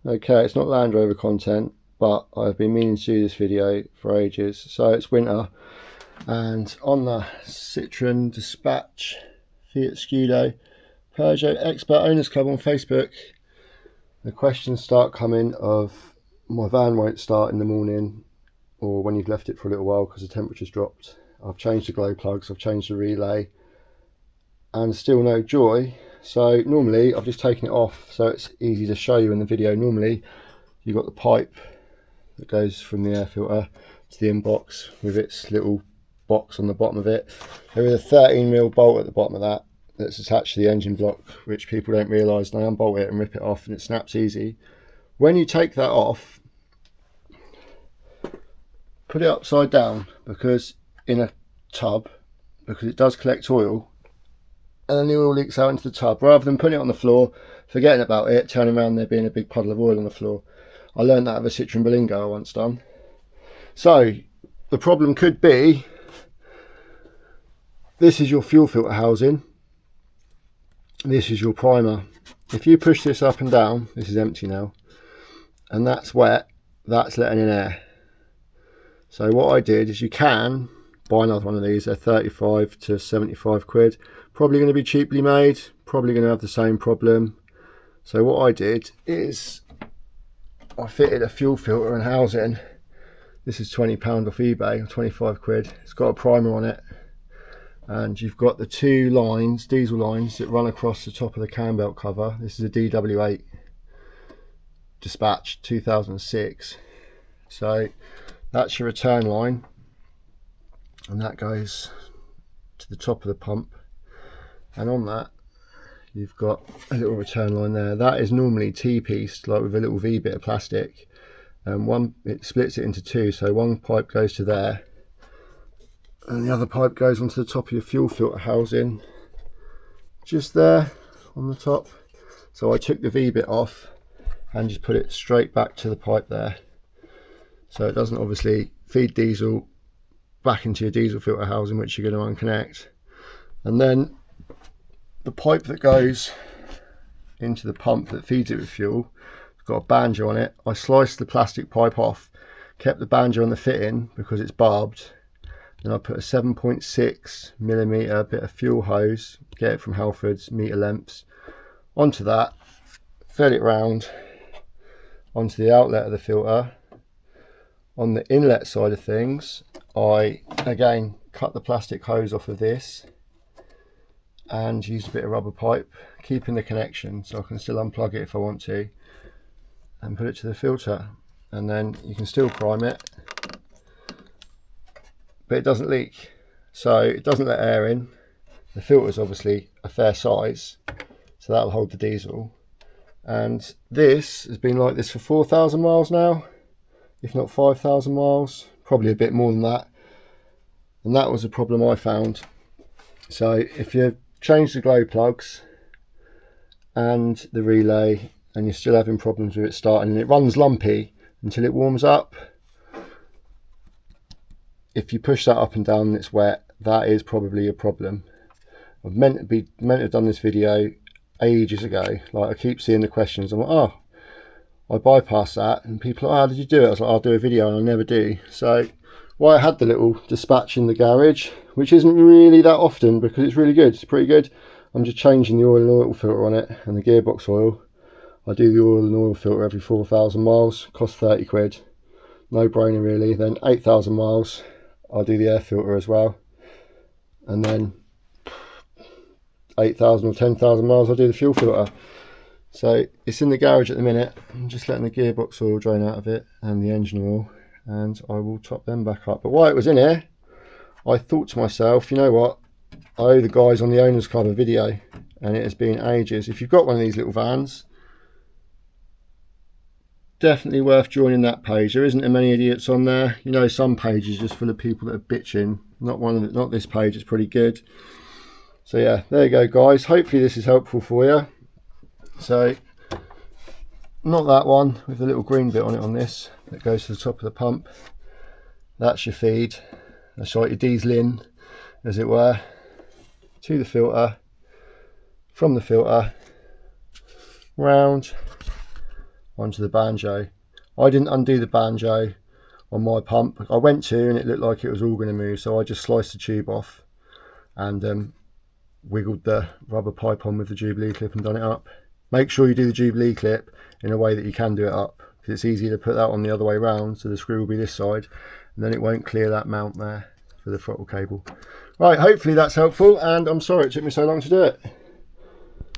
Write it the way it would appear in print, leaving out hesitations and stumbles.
Okay, it's not Land Rover content, but I've been meaning to do this video for ages. So it's winter, and on the Citroen Dispatch Fiat Scudo Peugeot Expert Owners Club on Facebook, the questions start coming of my van won't start in the morning or when you've left it for a little while because the temperature's dropped. I've changed the glow plugs, I've changed the relay, and still no joy. So normally I've just taken it off so it's easy to show you in the video. Normally you've got the pipe that goes from the air filter to the inbox with its little box on the bottom of it. There is a 13mm bolt at the bottom of that that's attached to the engine block, which people don't realise. They unbolt it and rip it off and it snaps easy. When you take that off, put it upside down, because in a tub, because it does collect oil, and then the oil leaks out into the tub. Rather than putting it on the floor, forgetting about it, turning around there being a big puddle of oil on the floor. I learned that of a Citroen Berlingo I once done. So the problem could be, this is your fuel filter housing, this is your primer. If you push this up and down, this is empty now, and that's wet, that's letting in air. So what I did is, you can buy another one of these. They're 35 to 75 quid. Probably going to be cheaply made, probably going to have the same problem. So what I did is I fitted a fuel filter and housing. This is £20 off eBay, or 25 quid. It's got a primer on it, and you've got the two lines, diesel lines, that run across the top of the cam belt cover. This is a DW8 Dispatch 2006. So that's your return line, and that goes to the top of the pump, and on that you've got a little return line there. That is normally T-pieced, like with a little V bit of plastic, and it splits it into two, so one pipe goes to there and the other pipe goes onto the top of your fuel filter housing, just there on the top. So I took the V bit off and just put it straight back to the pipe there, so it doesn't obviously feed diesel back into your diesel filter housing, which you're going to unconnect. And then the pipe that goes into the pump that feeds it with fuel, it's got a banjo on it. I sliced the plastic pipe off, kept the banjo on the fitting because it's barbed. Then I put a 7.6mm bit of fuel hose, get it from Halfords, meter lengths, onto that, fed it round onto the outlet of the filter. On the inlet side of things, I again cut the plastic hose off of this and used a bit of rubber pipe, keeping the connection so I can still unplug it if I want to, and put it to the filter. And then you can still prime it, but it doesn't leak, so it doesn't let air in. The filter's obviously a fair size, so that'll hold the diesel. And this has been like this for 4,000 miles now, if not 5,000 miles, probably a bit more than that. And that was a problem I found. So if you change the glow plugs and the relay and you're still having problems with it starting and it runs lumpy until it warms up, if you push that up and down and it's wet, that is probably a problem. I've meant to have done this video ages ago. Like, I keep seeing the questions, I'm like, oh, I bypass that, and people are like, how did you do it? I was like, I'll do a video, and I never do. So why I had the little Dispatch in the garage, which isn't really that often because it's really good, it's pretty good. I'm just changing the oil and oil filter on it and the gearbox oil. I do the oil and oil filter every 4,000 miles, costs 30 quid, no brainer really. Then 8,000 miles, I'll do the air filter as well, and then 8,000 or 10,000 miles I'll do the fuel filter. So it's in the garage at the minute. I'm just letting the gearbox oil drain out of it and the engine oil, and I will top them back up. But while it was in here, I thought to myself, you know what, I owe the guys on the Owners Club a video, and it has been ages. If you've got one of these little vans, definitely worth joining that page. There isn't many idiots on there. You know, some pages just full of people that are bitching. Not this page, it's pretty good. So yeah, there you go guys, hopefully this is helpful for you. So not that one with the little green bit on it on this that goes to the top of the pump, that's your feed, that's like your diesel in, as it were, to the filter, from the filter round onto the banjo. I didn't undo the banjo on my pump. I went to, and it looked like it was all going to move, so I just sliced the tube off and wiggled the rubber pipe on with the Jubilee clip and done it up. Make sure you do the Jubilee clip in a way that you can do it up, because it's easier to put that on the other way round, so the screw will be this side and then it won't clear that mount there for the throttle cable. Right, hopefully that's helpful, and I'm sorry it took me so long to do it.